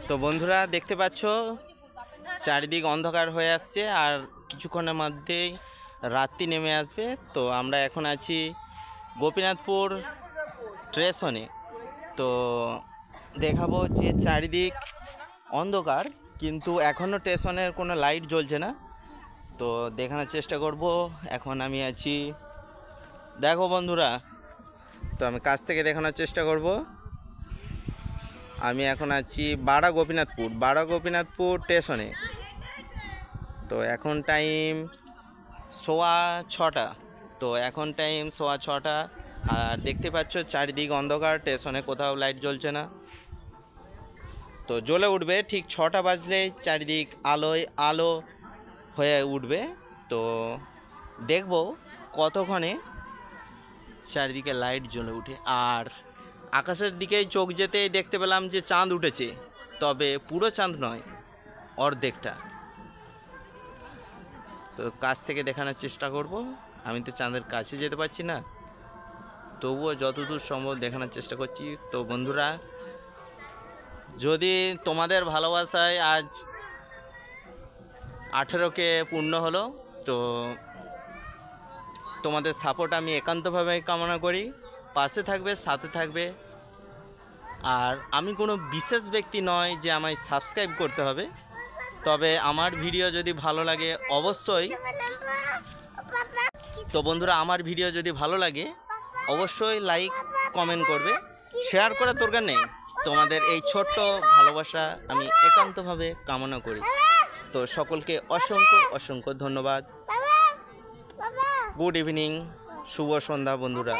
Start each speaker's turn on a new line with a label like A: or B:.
A: তো বন্ধুরা দেখতে পাচ্ছ চারিদিক অন্ধকার হয়ে আসছে আর কিছুক্ষণের মধ্যেই রাত্রি নেমে আসবে। তো আমরা এখন আছি গোপীনাথপুর স্টেশনে। তো দেখাবো যে চারিদিক অন্ধকার, কিন্তু এখনও স্টেশনের কোনো লাইট জ্বলছে না। তো দেখানোর চেষ্টা করব। এখন আমি আছি, দেখো বন্ধুরা, তো আমি কাছ থেকে দেখানোর চেষ্টা করব। আমি এখন আছি বাড়া গোপীনাথপুর স্টেশনে। তো এখন টাইম 6:15। তো এখন টাইম 6:15 আর দেখতে পাচ্ছ চারিদিক অন্ধকার, স্টেশনে কোথাও লাইট জ্বলছে না। তো জ্বলে উঠবে ঠিক 6টা বাজলেই চারিদিক আলোয় আলো হয়ে উঠবে। তো দেখব কতক্ষণে চারিদিকে লাইট জ্বলে উঠে। আর আকাশের দিকেই চোখ যেতেই দেখতে পেলাম যে চাঁদ উঠেছে, তবে পুরো চাঁদ নয়, অর্ধেকটা। তো কাছ থেকে দেখানোর চেষ্টা করব। আমি তো চাঁদের কাছে যেতে পারছি না, তবুও যতদূর সম্ভব দেখানোর চেষ্টা করছি। তো বন্ধুরা, যদি তোমাদের ভালোবাসায় আজ 18কে পূর্ণ হলো, তো তোমাদের সাপোর্ট আমি একান্তভাবে কামনা করি। পাশে থাকবে, সাথে থাকবে। আর আমি কোনো বিশেষ ব্যক্তি নয় যে আমায় সাবস্ক্রাইব করতে হবে, তবে আমার ভিডিও যদি ভালো লাগে অবশ্যই, তো বন্ধুরা আমার ভিডিও যদি ভালো লাগে অবশ্যই লাইক কমেন্ট করবে, শেয়ার করার দরকার নেই। তোমাদের এই ছোট্ট ভালোবাসা আমি একান্তভাবে কামনা করি। তো সকলকে অসংখ্য অসংখ্য ধন্যবাদ। গুড ইভিনিং, শুভ সন্ধ্যা বন্ধুরা।